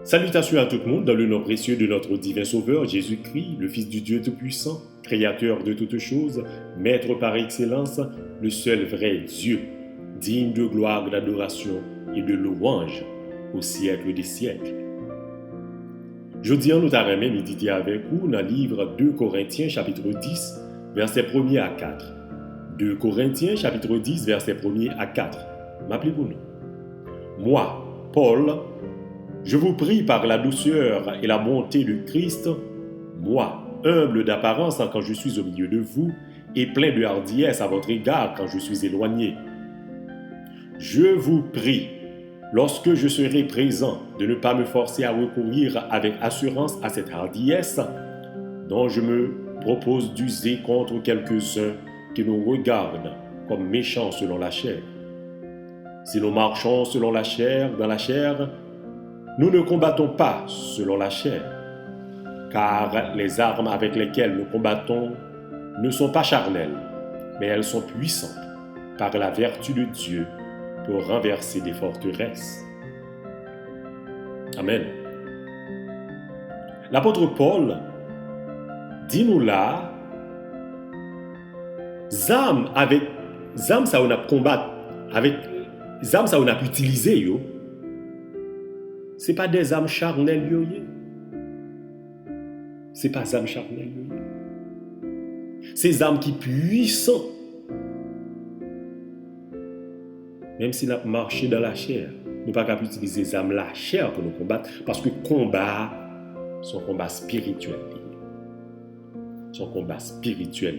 Salutations à tout le monde dans le nom précieux de notre divin Sauveur Jésus-Christ, le Fils du Dieu Tout-Puissant, Créateur de toutes choses, Maître par excellence, le seul vrai Dieu, digne de gloire, d'adoration et de louange au siècle des siècles. Jeudi, nous t'avons méditer avec vous dans le livre 2 Corinthiens chapitre 10, versets 1er à 4. 2 Corinthiens chapitre 10, versets 1er à 4. M'appelez pour nous. Moi, Paul, je vous prie par la douceur et la bonté de Christ, moi, humble d'apparence quand je suis au milieu de vous, et plein de hardiesse à votre égard quand je suis éloigné. Je vous prie, lorsque je serai présent, de ne pas me forcer à recourir avec assurance à cette hardiesse dont je me propose d'user contre quelques-uns qui nous regardent comme méchants selon la chair. Si nous marchons selon la chair, dans la chair, nous ne combattons pas selon la chair, car les armes avec lesquelles nous combattons ne sont pas charnelles, mais elles sont puissantes par la vertu de Dieu pour renverser des forteresses. Amen. L'apôtre Paul dit nous là, zam ça on a combattre avec zam ça on a utiliser yo. C'est pas des âmes charnelles yo. C'est pas des âmes charnelles yo. C'est âmes qui puissants. Même si nous marchons dans la chair, nous ne pouvons pas utiliser les âmes la chair pour nous combattre, parce que combat, c'est un combat spirituel. C'est un combat spirituel.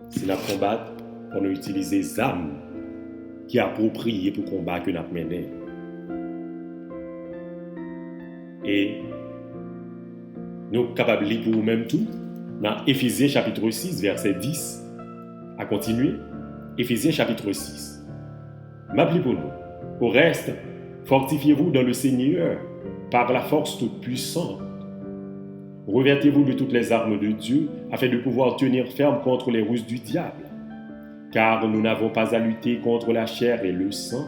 Si nous combattons, on utilise les âmes qui sont appropriées pour combattre que nous menons. Et nous sommes capables de lire pour nous-mêmes tout dans Éphésiens chapitre 6, verset 10, à continuer. Éphésiens chapitre 6. M'appelez pour nous. Au reste, fortifiez-vous dans le Seigneur par la force toute puissante. Revêtez-vous de toutes les armes de Dieu afin de pouvoir tenir ferme contre les ruses du diable. Car nous n'avons pas à lutter contre la chair et le sang,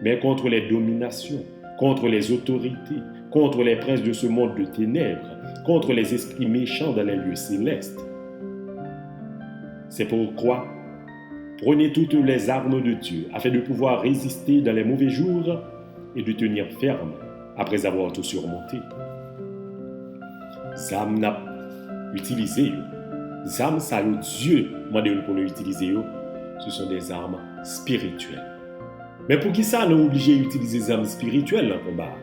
mais contre les dominations, contre les autorités, contre les princes de ce monde de ténèbres, contre les esprits méchants dans les lieux célestes. C'est pourquoi prenez toutes les armes de Dieu afin de pouvoir résister dans les mauvais jours et de tenir ferme après avoir tout surmonté. Zam n'a utilisé, zam ça le Dieu m'a dit pour nous utiliser, ce sont des armes spirituelles. Mais pour qui ça nous obligé d'utiliser des armes spirituelles dans le combat?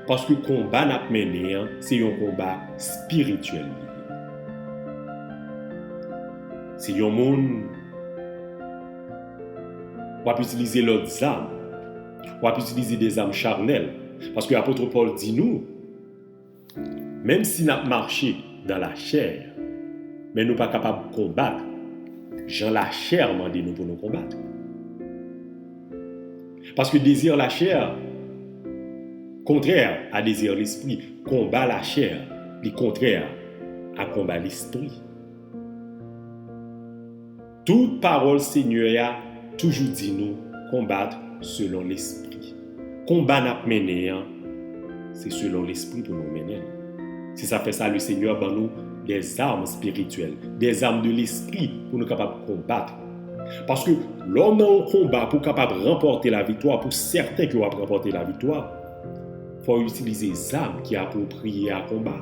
Parce que le combat n'a mené, c'est un combat spirituel. C'est un monde on va utiliser l'autre âme, on va utiliser des âmes charnelles. Parce que l'apôtre Paul dit nous, même si nous avons marché dans la chair, mais nous ne sommes pas capables de combattre, Jean la chair m'a dit nous pour nous combattre. Parce que désir la chair, contraire à désir l'esprit, combat la chair, le contraire à combat l'esprit. Toute parole Seigneur a toujours dit nous combattre selon l'esprit. Combat n'a mené, c'est selon l'esprit pour nous mener. Si ça fait ça, le Seigneur va nous des armes spirituelles, des armes de l'esprit pour nous capables de combattre. Parce que l'homme en combat pour capable de remporter la victoire, pour certains qui vont remporter la victoire, il faut utiliser les armes qui sont appropriées à combat.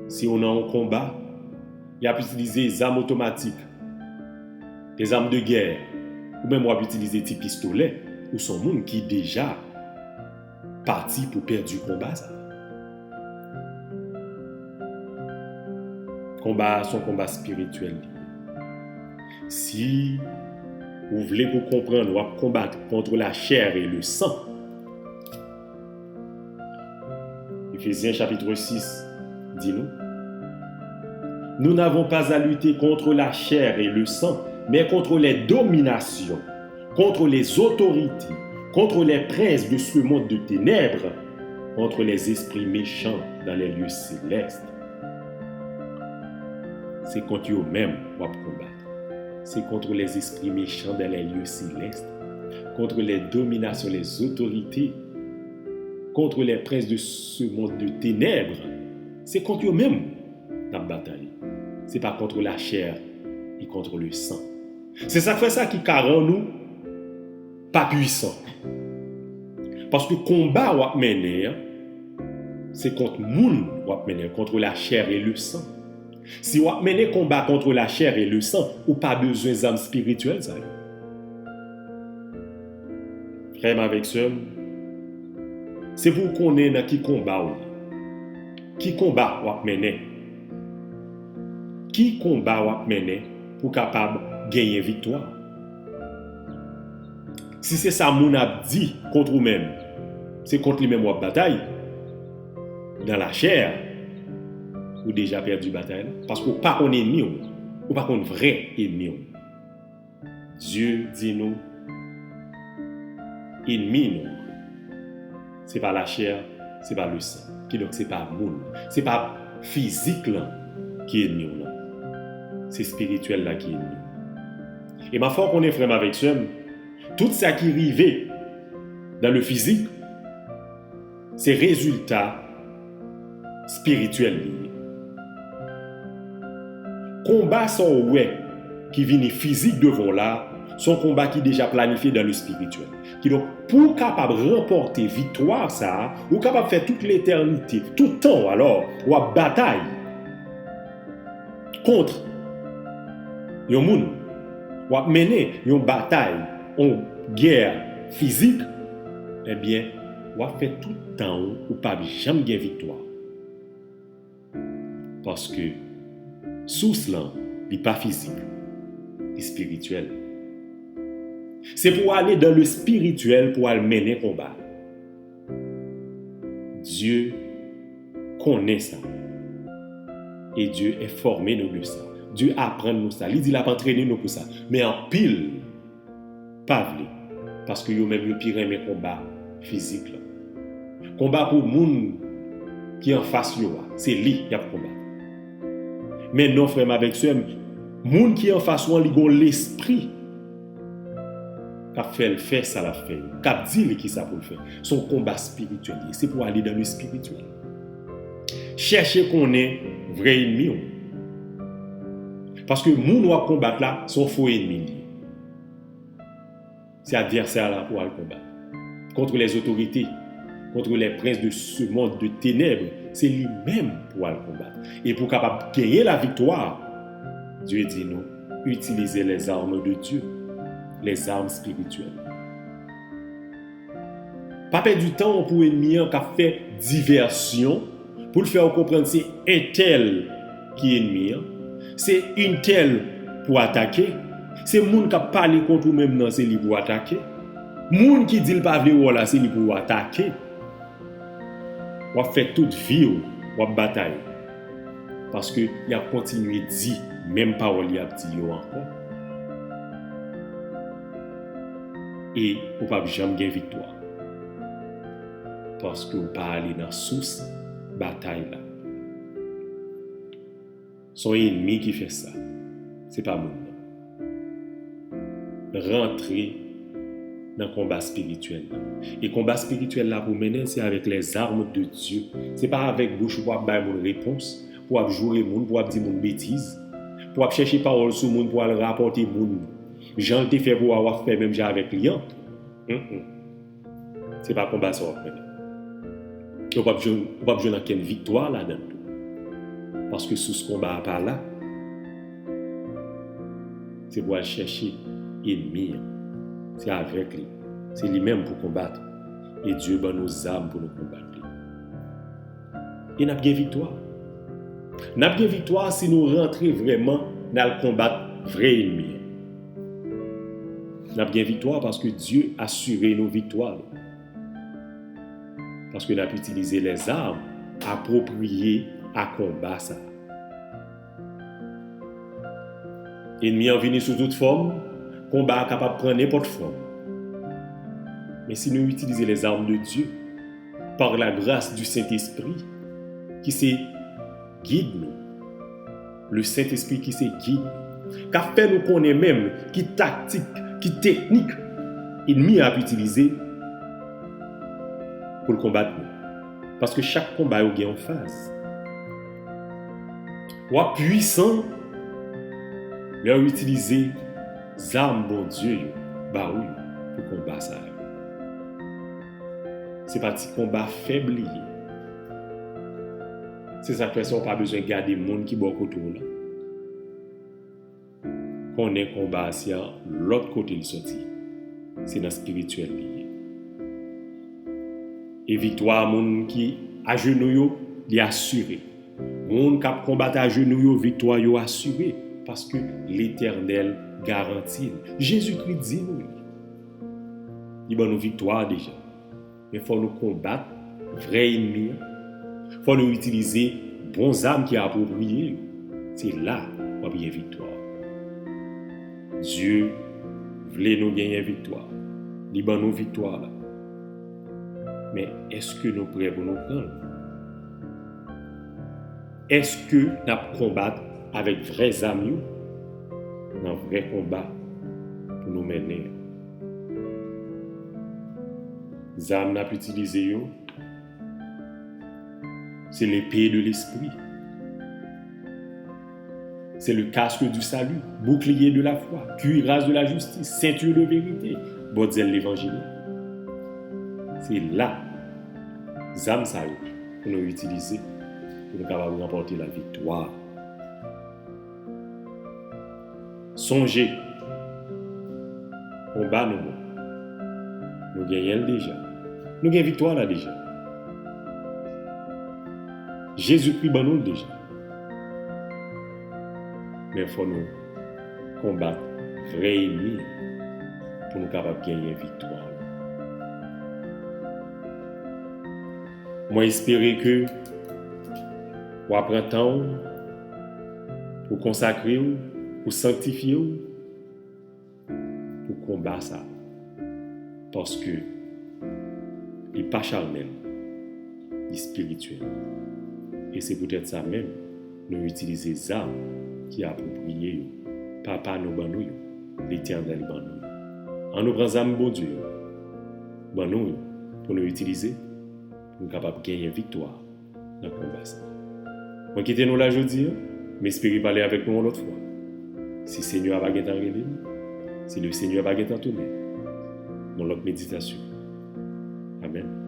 Si on est en combat, il y a utiliser des armes automatiques, des armes de guerre, ou même on va utiliser des pistolets, ou son monde qui est déjà parti pour perdre du combat. Combat, son combat spirituel. Si vous voulez pour comprendre, on va combattre contre la chair et le sang. Éphésiens chapitre 6, dit-nous. Nous n'avons pas à lutter contre la chair et le sang, mais contre les dominations, contre les autorités, contre les princes de ce monde de ténèbres, contre les esprits méchants dans les lieux célestes. C'est contre eux-mêmes qu'on va combattre. C'est contre les esprits méchants dans les lieux célestes. contre les dominations, les autorités, contre les princes de ce monde de ténèbres. C'est contre eux-mêmes la bataille. Ce n'est pas contre la chair et contre le sang. C'est ça qui fait ça qui rend nous pas puissants. Parce que le combat qu'on mène, c'est contre le monde qu'on mène, contre la chair et le sang. Si on mène combat contre la chair et le sang, ou pas besoin d'âme spirituelle, ça. Frère avec sœur, c'est pour qu'on ait dans qui combat. Qui combat on mène. Qui combat on mène pour capable gagner victoire. Si c'est ça mon a dit contre vous-même, c'est contre lui-même ou bataille. Dans la chair, ou déjà perdu bataille. Parce que pas qu'on ennemi, ou pas qu'on vrai ennemi. Dieu dit nous, ennemi nous. C'est pas la chair, c'est pas le sang. Donc c'est pas monde, c'est pas physique là qui est ennemi là. C'est spirituel là qui est ennemi. Et ma foi qu'on est frère avec soi, tout ça qui arrive dans le physique, c'est résultat spirituel. Combat sans ouais qui vient physique devant là, son combat qui est déjà planifié dans le spirituel. Qui donc pour capable remporter victoire ça, ou capable faire toute l'éternité, tout le temps alors, ou à bataille contre un monde, ou à mener une bataille, une guerre physique, eh bien, ou à faire tout le temps ou pas jamais gagner victoire. Parce que source là, n'est pas physique, c'est spirituel. C'est pour aller dans le spirituel pour aller mener combat. Dieu connaît ça. Et Dieu est formé nous de ça. Dieu apprend nous ça. Il dit qu'il a entraîné nous pour ça. Mais en pile, pas vrai. Parce que yo même le pire aimé combat physique là. Combat pour monde qui en face yo, c'est lui qui a combat. Mais non frère avec soi, monde qui en face ou li gon l'esprit qu'a fait ça la fait. Qu'a dit qui ça pour le faire. Son combat spirituel, c'est pour aller dans le spirituel. Chercher qu'on est vrai ennemi. Parce que moun ou combattre là, son faux ennemi. C'est adversaire là pour aller combattre. Contre les autorités, contre les princes de ce monde de ténèbres, c'est lui-même pour aller combattre. Et pour capable gagner la victoire, Dieu dit nous, utilisez les armes de Dieu, les armes spirituelles. Pas perdre du temps pour ennemi qui a fait diversion pour le faire comprendre c'est un tel qui est ennemi, c'est une telle pour attaquer, c'est moun qui a parlé contre vous-même non c'est lui pour attaquer. Moun qui dit le pas vrai là c'est lui pour attaquer. On va faire toute vie ou bataille. Parce que il a continué à dire même parole il a dit encore. Et on ne peut jamais gagner victoire. Parce que vous pas aller dans la source bataille là. Son ennemi qui fait ça, c'est pas moi. Rentrer dans le combat spirituel. Et le combat spirituel là pour mener, c'est avec les armes de Dieu. C'est pas avec bouche pour avoir une réponse, pour jouer le monde, pour dire une bêtise, pour chercher parole sur le monde, pour aller rapporter le monde. Jean te fait pour avoir fait même avec client. C'est pas combat ça. On ne peut pas jouer dans quelle victoire là-dedans. Parce que sous ce combat par là, c'est pour aller chercher l'ennemi. C'est avec lui. C'est lui-même pour combattre. Et Dieu donne nos âmes pour nous combattre. Et nous avons une victoire. Nous avons une victoire si nous rentrons vraiment dans le combat vrai ennemi. Nous avons une victoire parce que Dieu a assuré nos victoires. Parce que nous avons utilisé les armes appropriées à combattre ça. L'ennemi est venu sous toute forme, combat est capable de prendre n'importe forme. Mais si nous utilisons les armes de Dieu, par la grâce du Saint-Esprit, qui se guide nous, le Saint-Esprit qui se guide, qui fait nous connaître même, qui tactique, qui technique, l'ennemi a utilisé pour le combattre. Parce que chaque combat est en face. Ou puissant, leur utiliser les armes, bon Dieu, bah oui, pour combattre ça. C'est pas petit combat faible. C'est ça que on n'a pas besoin de garder le monde qui est autour là. Quand on est combat, c'est l'autre côté de sortie. C'est dans le spirituel lié. Et victoire, monde qui à genoux, il est assuré. Monde qui combat à genoux, victoire est assurée. Parce que l'Éternel garantit. Jésus-Christ dit nous. Il va nous victoire déjà. Mais il faut nous combattre, vrai ennemi. Il faut nous utiliser bons âmes qui sont appropriées. C'est là qu'on va gagner victoire. Dieu voulait nous gagner victoire. Il va nous victoire là. Mais est-ce que nous sommes prêts pour nous prendre? Est-ce que nous combattons avec vrais âmes, un vrai combat pour nous mener? Les âmes n'a pu utiliser, c'est l'épée de l'esprit. C'est le casque du salut, bouclier de la foi, cuirasse de la justice, ceinture de vérité, baudière de l'évangile. C'est là, les âmes ça pour nous utiliser, pour nous capables de remporter la victoire. Songez, combat nous gagnons déjà. Nous gagnons victoire là déjà. Jésus-Christ ban nous déjà. Mais il faut nous combattre vrai ennemi pour nous capables de gagner victoire. Moi, j'espère que vous apprenez temps pour consacrer, pour sanctifier, pour combattre ça. Parce que il n'est pas charnel, il est spirituel. Et c'est peut-être ça même, nous utiliser les armes qui est appropriées, papa nous banouille, l'Éternel banouille. En nous prenant les armes, bon Dieu, banouille, pour nous utiliser, pour nous capables de gagner victoire dans le combat. Moi, quittez-nous là aujourd'hui, mais espérez parler avec nous l'autre fois. Si le Seigneur a pas été révélé, si le Seigneur a pas été tourné, mon autre méditation. Amen.